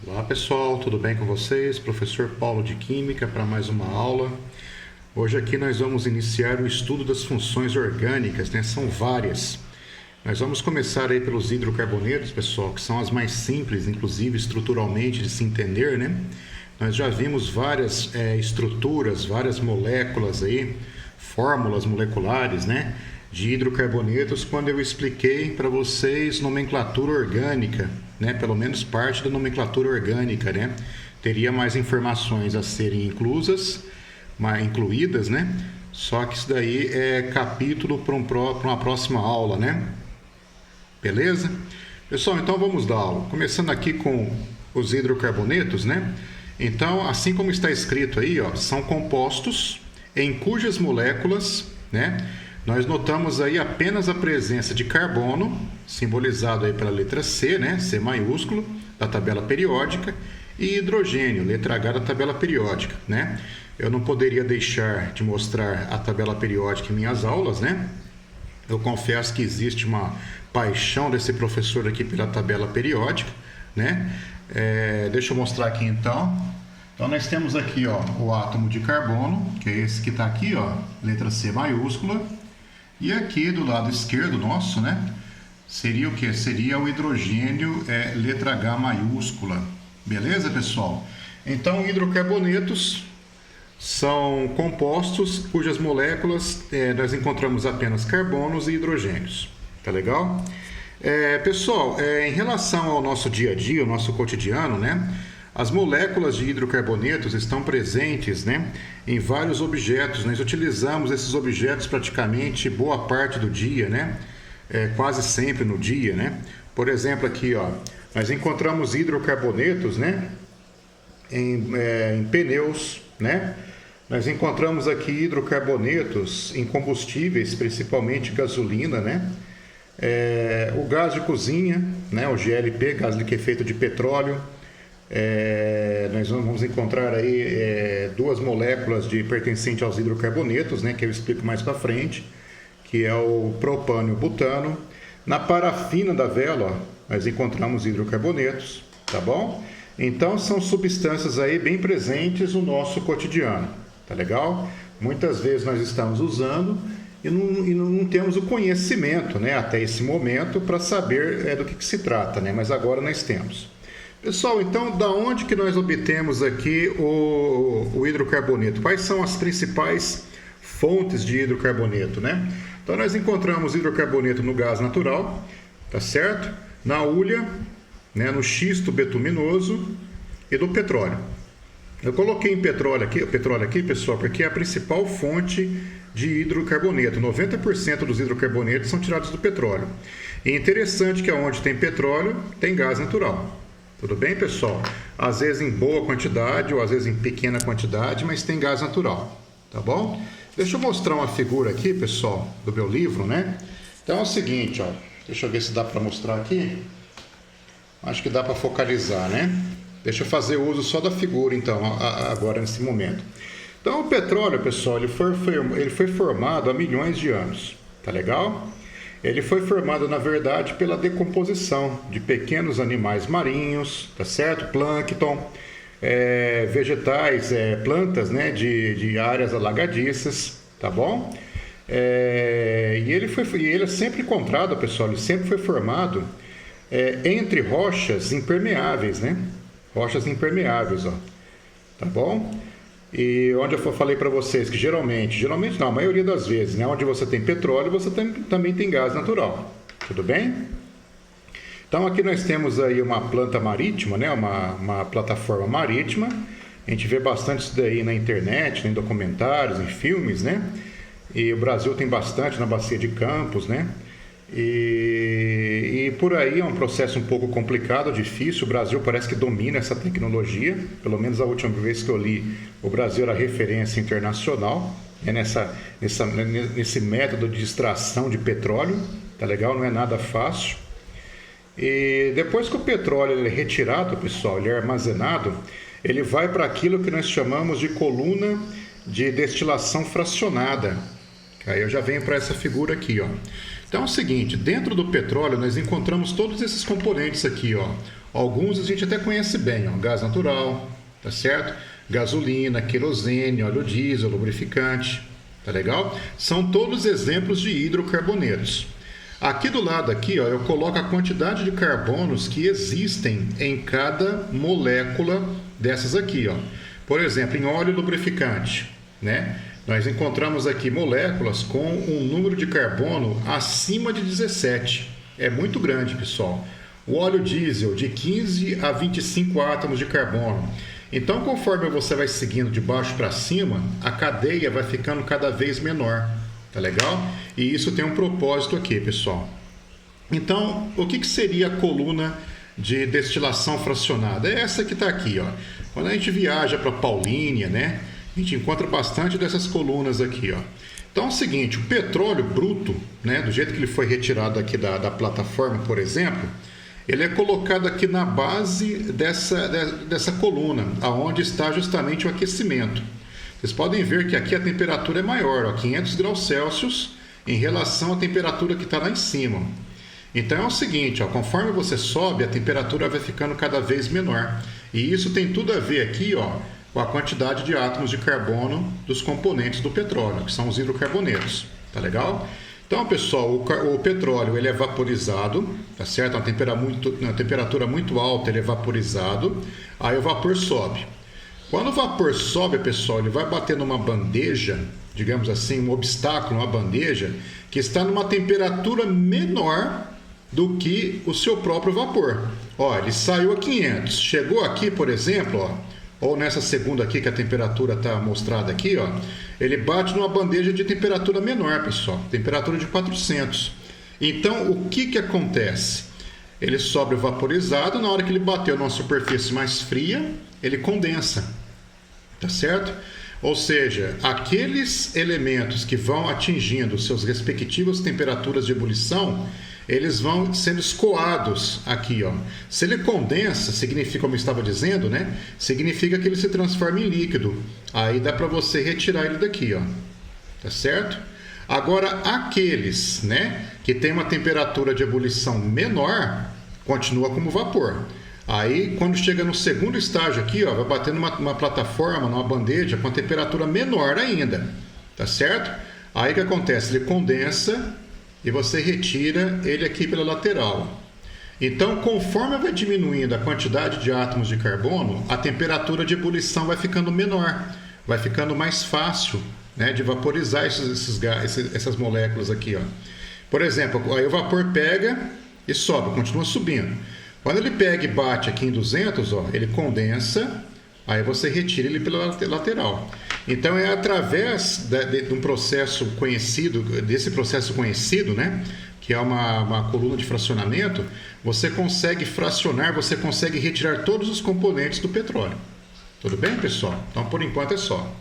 Olá pessoal, tudo bem com vocês? Professor Paulo de Química para mais uma aula. Hoje aqui nós vamos iniciar o estudo das funções orgânicas, né? São várias. Nós vamos começar aí pelos hidrocarbonetos, pessoal, que são as mais simples, inclusive estruturalmente de se entender, né? Nós já vimos várias estruturas, várias moléculas aí, fórmulas moleculares, né? De hidrocarbonetos quando eu expliquei para vocês nomenclatura orgânica, né? Pelo menos parte da nomenclatura orgânica, né? Teria mais informações a serem incluídas, né? Só que isso daí é capítulo para uma próxima aula, né? Beleza? Pessoal, então vamos dar aula. Começando aqui com os hidrocarbonetos, né? Então, assim como está escrito aí, ó, são compostos em cujas moléculas, né? Nós notamos aí apenas a presença de carbono, simbolizado aí pela letra C, né? C maiúsculo, da tabela periódica, e hidrogênio, letra H da tabela periódica, né? Eu não poderia deixar de mostrar a tabela periódica em minhas aulas, né? Eu confesso que existe uma paixão desse professor aqui pela tabela periódica, né? Deixa eu mostrar aqui então. Então nós temos aqui, ó, o átomo de carbono, que é esse que está aqui, ó, letra C maiúscula. E aqui do lado esquerdo nosso, né, seria o que? Seria o hidrogênio, letra H maiúscula. Beleza, pessoal? Então, hidrocarbonetos são compostos cujas moléculas nós encontramos apenas carbonos e hidrogênios. Tá legal? Pessoal, em relação ao nosso dia a dia, o nosso cotidiano, né, as moléculas de hidrocarbonetos estão presentes, né, em vários objetos. Nós utilizamos esses objetos praticamente boa parte do dia, né, quase sempre no dia, né. Por exemplo, aqui, ó, nós encontramos hidrocarbonetos, né, em pneus, né. Nós encontramos aqui hidrocarbonetos em combustíveis, principalmente gasolina, né. O gás de cozinha, né, o GLP, gás liquefeito de petróleo. Nós vamos encontrar aí duas moléculas pertencentes aos hidrocarbonetos, né, que eu explico mais para frente, que é o propano e o butano. Na parafina da vela, ó, nós encontramos hidrocarbonetos, tá bom? Então são substâncias aí bem presentes no nosso cotidiano, tá legal? Muitas vezes nós estamos usando e não temos o conhecimento, né, até esse momento para saber do que se trata, né? Mas agora nós temos. Pessoal, então, da onde que nós obtemos aqui o hidrocarboneto? Quais são as principais fontes de hidrocarboneto, né? Então, nós encontramos hidrocarboneto no gás natural, tá certo? Na hulha, né, no xisto betuminoso e no petróleo. Eu coloquei petróleo aqui, pessoal, porque é a principal fonte de hidrocarboneto. 90% dos hidrocarbonetos são tirados do petróleo. E é interessante que onde tem petróleo, tem gás natural. Tudo bem, pessoal? Às vezes em boa quantidade ou às vezes em pequena quantidade, mas tem gás natural, tá bom? Deixa eu mostrar uma figura aqui, pessoal, do meu livro, né? Então é o seguinte, ó, deixa eu ver se dá para mostrar aqui. Acho que dá para focalizar, né? Deixa eu fazer uso só da figura, então, agora nesse momento. Então o petróleo, pessoal, ele foi formado há milhões de anos, tá legal? Ele foi formado, na verdade, pela decomposição de pequenos animais marinhos, tá certo? Plâncton, vegetais, plantas, né, de áreas alagadiças, tá bom? E ele é sempre encontrado, pessoal, ele sempre foi formado entre rochas impermeáveis, né? Rochas impermeáveis, ó, tá bom? E onde eu falei para vocês que geralmente não, a maioria das vezes, né, onde você tem petróleo, você também tem gás natural, tudo bem? Então aqui nós temos aí uma planta marítima, né, uma plataforma marítima. A gente vê bastante isso daí na internet, em documentários, em filmes, né? E o Brasil tem bastante na Bacia de Campos, né? E por aí é um processo um pouco complicado, difícil. O Brasil parece que domina essa tecnologia. Pelo menos a última vez que eu li, o Brasil era referência internacional, né, nesse método de extração de petróleo. Tá legal? Não é nada fácil. E depois que o petróleo ele é retirado, pessoal, ele é armazenado, ele vai para aquilo que nós chamamos de coluna de destilação fracionada. Aí eu já venho para essa figura aqui, ó. Então é o seguinte, dentro do petróleo nós encontramos todos esses componentes aqui, ó. Alguns a gente até conhece bem, ó, gás natural, tá certo? Gasolina, querosene, óleo diesel, lubrificante, tá legal? São todos exemplos de hidrocarbonetos. Aqui do lado aqui, ó, eu coloco a quantidade de carbonos que existem em cada molécula dessas aqui, ó. Por exemplo, em óleo lubrificante, né? Nós encontramos aqui moléculas com um número de carbono acima de 17. É muito grande, pessoal. O óleo diesel, de 15 a 25 átomos de carbono. Então, conforme você vai seguindo de baixo para cima, a cadeia vai ficando cada vez menor. Tá legal? E isso tem um propósito aqui, pessoal. Então, o que seria a coluna de destilação fracionada? É essa que está aqui, ó. Quando a gente viaja para Paulínia, né? A gente encontra bastante dessas colunas aqui, ó. Então é o seguinte, o petróleo bruto, né, do jeito que ele foi retirado aqui da plataforma, por exemplo, ele é colocado aqui na base dessa coluna, aonde está justamente o aquecimento. Vocês podem ver que aqui a temperatura é maior, ó, 500 graus Celsius, em relação à temperatura que está lá em cima. Então é o seguinte, ó, conforme você sobe, a temperatura vai ficando cada vez menor. E isso tem tudo a ver aqui, ó, com a quantidade de átomos de carbono dos componentes do petróleo, que são os hidrocarbonetos. Tá legal? Então, pessoal, o petróleo ele é vaporizado, tá certo? Uma temperatura muito alta, ele é vaporizado, aí o vapor sobe. Quando o vapor sobe, pessoal, ele vai bater numa bandeja, digamos assim, um obstáculo, uma bandeja, que está numa temperatura menor do que o seu próprio vapor. Ó, ele saiu a 500, chegou aqui, por exemplo, ó, ou nessa segunda aqui, que a temperatura está mostrada aqui, ó, ele bate numa bandeja de temperatura menor, pessoal, temperatura de 400. Então, o que acontece? Ele sobe vaporizado, na hora que ele bateu numa superfície mais fria, ele condensa, tá certo? Ou seja, aqueles elementos que vão atingindo seus respectivas temperaturas de ebulição, eles vão sendo escoados aqui, ó. Se ele condensa, significa, como eu estava dizendo, né? Significa que ele se transforma em líquido. Aí dá para você retirar ele daqui, ó. Tá certo? Agora, aqueles, né, que tem uma temperatura de ebulição menor, continua como vapor. Aí, quando chega no segundo estágio aqui, ó, vai bater numa plataforma, numa bandeja com a temperatura menor ainda. Tá certo? Aí o que acontece? Ele condensa e você retira ele aqui pela lateral. Então, conforme vai diminuindo a quantidade de átomos de carbono, a temperatura de ebulição vai ficando menor, vai ficando mais fácil, né, de vaporizar essas moléculas aqui, ó. Por exemplo, aí o vapor pega e sobe, continua subindo. Quando ele pega e bate aqui em 200, ó, ele condensa, aí você retira ele pela lateral. Então é através de um processo conhecido, desse processo conhecido, né, que é uma coluna de fracionamento, você consegue fracionar, você consegue retirar todos os componentes do petróleo. Tudo bem, pessoal? Então por enquanto é só.